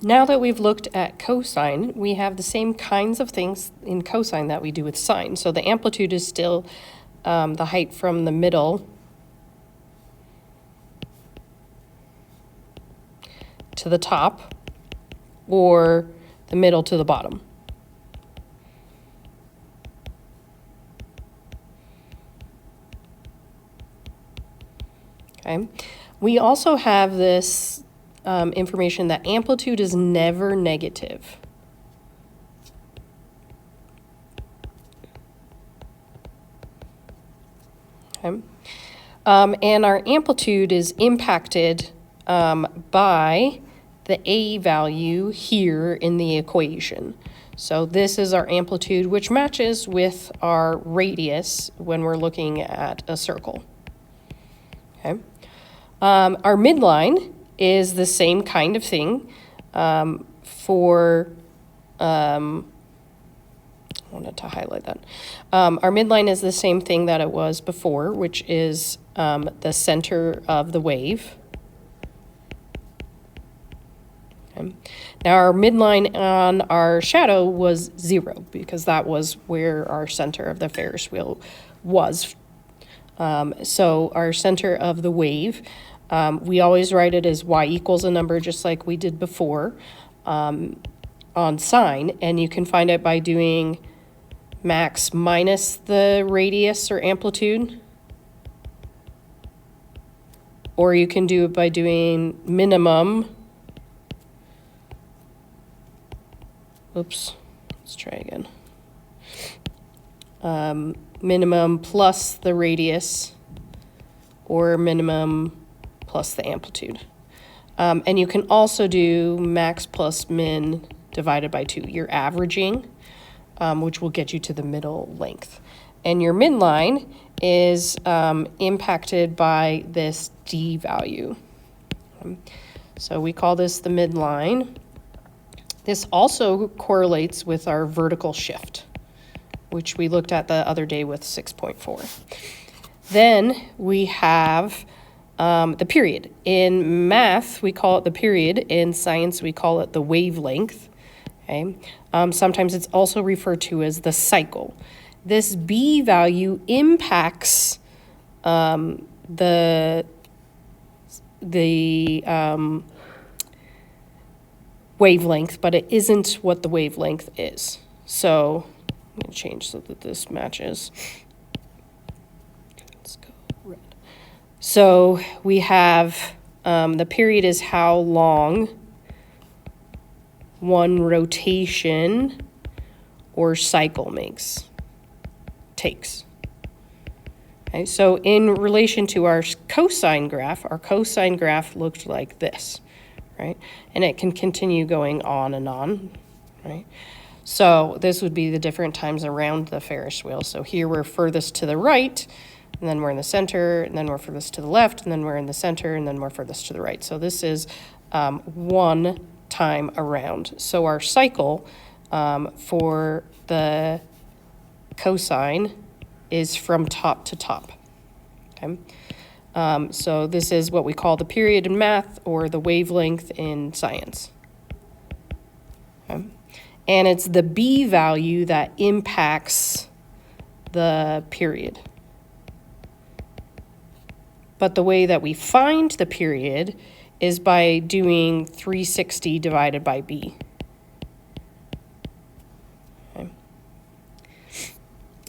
Now that we've looked at cosine, we have the same kinds of things in cosine that we do with sine. So the amplitude is still the height from the middle to the top, or the middle to the bottom. Okay. We also have this information that amplitude is never negative. Okay. And our amplitude is impacted by the a value here in the equation. So this is our amplitude, which matches with our radius when we're looking at a circle. Okay. Our midline is the same kind of thing for, I wanted to highlight that. Our midline is the same thing that it was before, which is the center of the wave. Okay. Now our midline on our shadow was 0 because that was where our center of the Ferris wheel was. So our center of the wave, we always write it as y equals a number just like we did before on sine, and you can find it by doing max minus the radius or amplitude, or you can do it by doing minimum. Oops, let's try again. Minimum plus the radius, or minimum plus the amplitude. And you can also do max plus min divided by 2. You're averaging, which will get you to the middle length. And your midline is impacted by this d value. So we call this the midline. This also correlates with our vertical shift, which we looked at the other day with 6.4. Then we have the period. In math, we call it the period. In science, we call it the wavelength. Okay. Sometimes it's also referred to as the cycle. This b value impacts the wavelength, but it isn't what the wavelength is. So I'm going to change so that this matches. Let's go red. So we have the period is how long one rotation or cycle takes. Okay, so in relation to our cosine graph looked like this, right? And it can continue going on and on, right? So this would be the different times around the Ferris wheel. So here we're furthest to the right, and then we're in the center, and then we're furthest to the left, and then we're in the center, and then we're furthest to the right. So this is one time around. So our cycle for the cosine is from top to top. Okay. So this is what we call the period in math, or the wavelength in science. Okay. And it's the b value that impacts the period. But the way that we find the period is by doing 360 divided by b. Okay.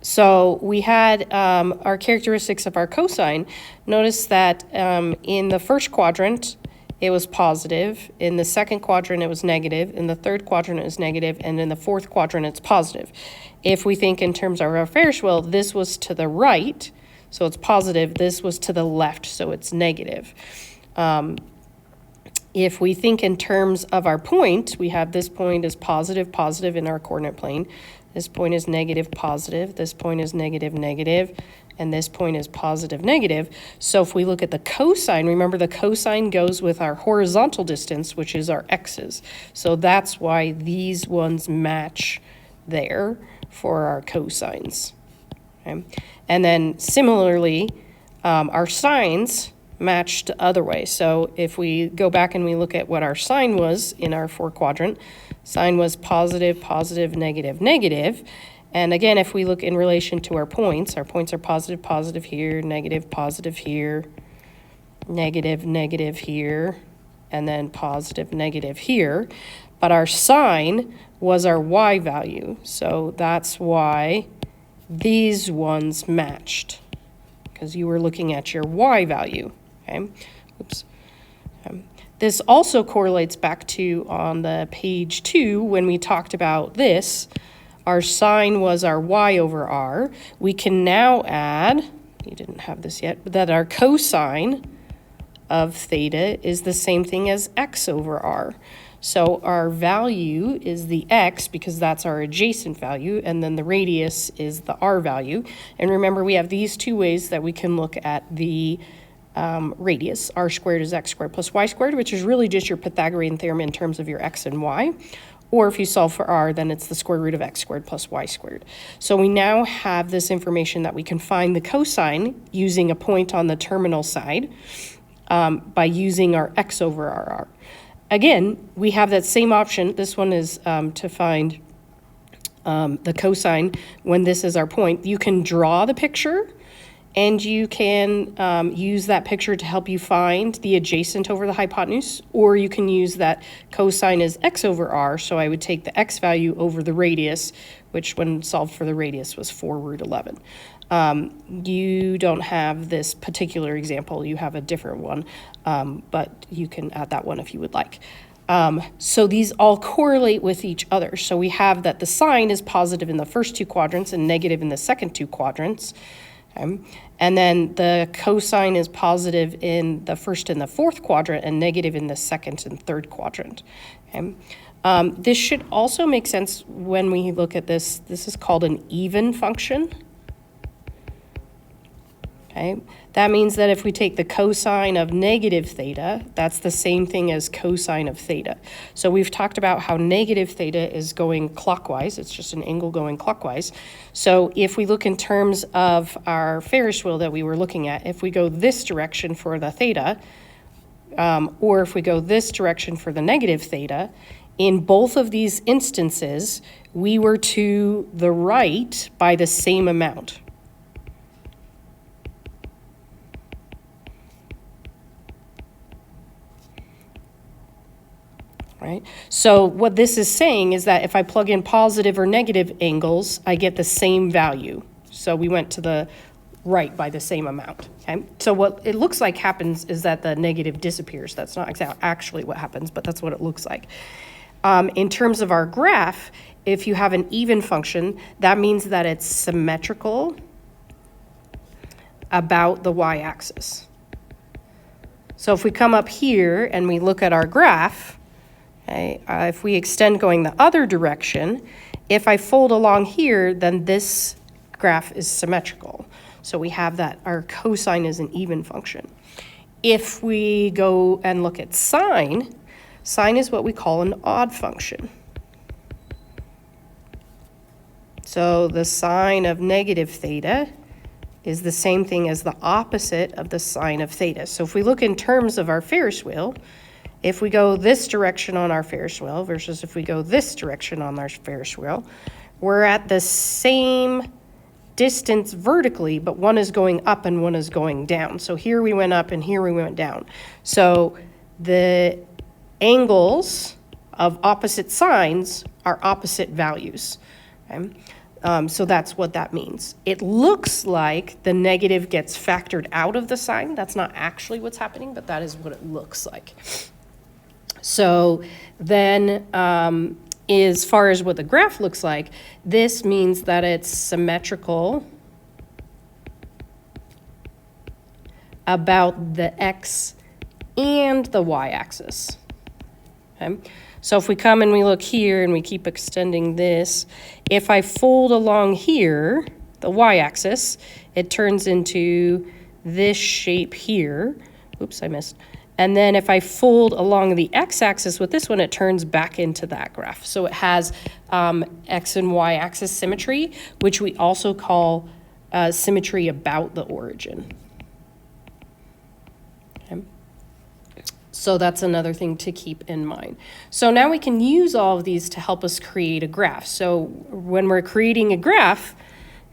So we had our characteristics of our cosine. Notice that in the first quadrant, it was positive. In the second quadrant, it was negative. In the third quadrant, it was negative. And in the fourth quadrant, it's positive. If we think in terms of our Ferris wheel, this was to the right, so it's positive. This was to the left, so it's negative. If we think in terms of our point, we have this point is positive, positive in our coordinate plane. This point is negative, positive. This point is negative, negative. And this point is positive, negative. So if we look at the cosine, remember the cosine goes with our horizontal distance, which is our x's. So that's why these ones match there for our cosines. Okay? And then similarly, our sines matched the other way. So if we go back and we look at what our sign was in our 4 quadrant, sign was positive, positive, negative, negative. And again, if we look in relation to our points are positive, positive here, positive here, negative, negative here, and then positive, negative here. But our sign was our y value. So that's why these ones matched, because you were looking at your y value. Okay. Oops. This also correlates back to on the page 2 when we talked about this. Our sine was our y over r. We can now add, you didn't have this yet, but that our cosine of theta is the same thing as x over r. So our value is the x because that's our adjacent value, and then the radius is the r value. And remember, we have these 2 ways that we can look at the radius. R squared is x squared plus y squared, which is really just your Pythagorean theorem in terms of your x and y. Or if you solve for r, then it's the square root of x squared plus y squared. So we now have this information that we can find the cosine using a point on the terminal side by using our x over r. Again, we have that same option. This one is to find the cosine when this is our point. You can draw the picture, and you can use that picture to help you find the adjacent over the hypotenuse, or you can use that cosine as x over r, so I would take the x value over the radius, which when solved for the radius was 4 root 11. You don't have this particular example, you have a different one, but you can add that one if you would like. So these all correlate with each other. So we have that the sine is positive in the first 2 quadrants and negative in the second 2 quadrants. And then the cosine is positive in the first and the 4th quadrant and negative in the 2nd and 3rd quadrant. This should also make sense when we look at this. This is called an even function. Okay. That means that if we take the cosine of negative theta, that's the same thing as cosine of theta. So we've talked about how negative theta is going clockwise. It's just an angle going clockwise. So if we look in terms of our Ferris wheel that we were looking at, if we go this direction for the theta, or if we go this direction for the negative theta, in both of these instances, we were to the right by the same amount. Right? So what this is saying is that if I plug in positive or negative angles, I get the same value. So we went to the right by the same amount. Okay? So what it looks like happens is that the negative disappears. That's not actually what happens, but that's what it looks like. In terms of our graph, if you have an even function, that means that it's symmetrical about the y-axis. So if we come up here and we look at our graph, okay, if we extend going the other direction, if I fold along here, then this graph is symmetrical. So we have that our cosine is an even function. If we go and look at sine, sine is what we call an odd function. So the sine of negative theta is the same thing as the opposite of the sine of theta. So if we look in terms of our Ferris wheel, if we go this direction on our Ferris wheel versus if we go this direction on our Ferris wheel, we're at the same distance vertically, but one is going up and one is going down. So here we went up and here we went down. So the angles of opposite signs are opposite values. Okay? So that's what that means. It looks like the negative gets factored out of the sign. That's not actually what's happening, but that is what it looks like. So then, as far as what the graph looks like, this means that it's symmetrical about the x and the y-axis. Okay? So if we come and we look here and we keep extending this, if I fold along here, the y-axis, it turns into this shape here. Oops, I missed. And then if I fold along the x-axis with this one, it turns back into that graph. So it has x and y-axis symmetry, which we also call symmetry about the origin. So that's another thing to keep in mind. So now we can use all of these to help us create a graph. So when we're creating a graph,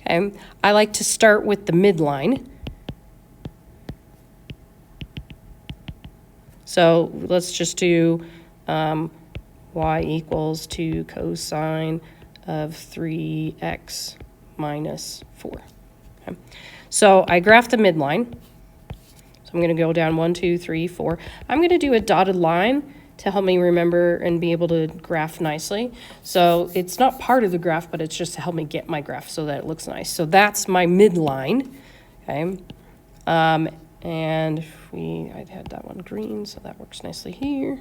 okay, I like to start with the midline. So let's just do y equals 2 cosine of 3x minus 4. Okay. So I graph the midline. So I'm going to go down 1, 2, 3, 4. I'm going to do a dotted line to help me remember and be able to graph nicely. So it's not part of the graph, but it's just to help me get my graph so that it looks nice. So that's my midline. Okay. And I had that one green, so that works nicely here.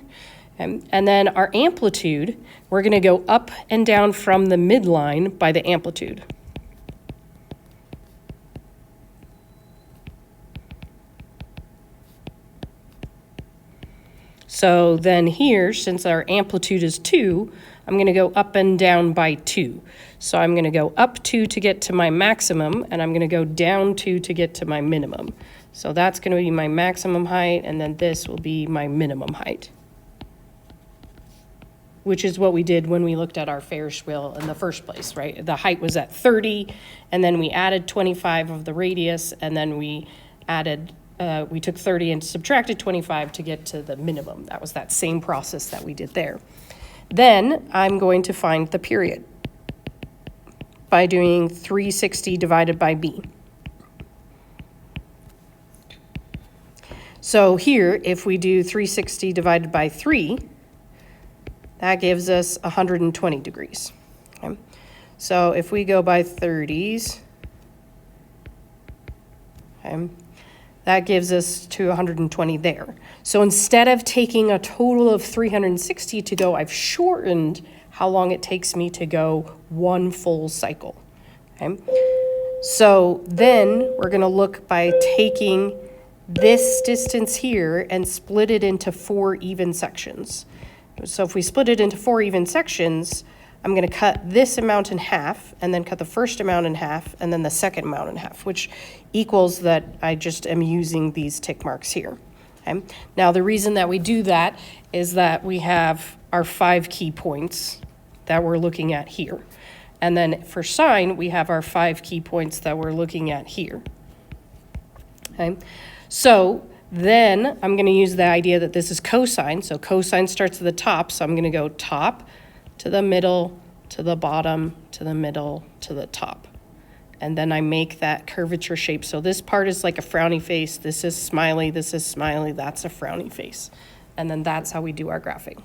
And then our amplitude, we're going to go up and down from the midline by the amplitude. So then here, since our amplitude is 2, I'm going to go up and down by 2. So I'm going to go up 2 to get to my maximum, and I'm going to go down 2 to get to my minimum. So that's going to be my maximum height, and then this will be my minimum height, which is what we did when we looked at our Ferris wheel in the first place, right? The height was at 30, and then we added 25 of the radius, and then we took 30 and subtracted 25 to get to the minimum. That was that same process that we did there. Then I'm going to find the period by doing 360 divided by b. So here, if we do 360 divided by 3, that gives us 120 degrees. Okay? So if we go by 30s, okay, that gives us to 120 there. So instead of taking a total of 360 to go, I've shortened how long it takes me to go one full cycle. Okay? So then we're going to look by taking this distance here and split it into 4 even sections. So if we split it into 4 even sections, I'm going to cut this amount in half, and then cut the first amount in half, and then the second amount in half, which equals that I just am using these tick marks here. Okay? Now, the reason that we do that is that we have our 5 key points that we're looking at here. And then for sine, we have our 5 key points that we're looking at here. Okay? So then I'm going to use the idea that this is cosine. So cosine starts at the top. So I'm going to go top to the middle, to the bottom, to the middle, to the top. And then I make that curvature shape. So this part is like a frowny face. This is smiley. This is smiley. That's a frowny face. And then that's how we do our graphing.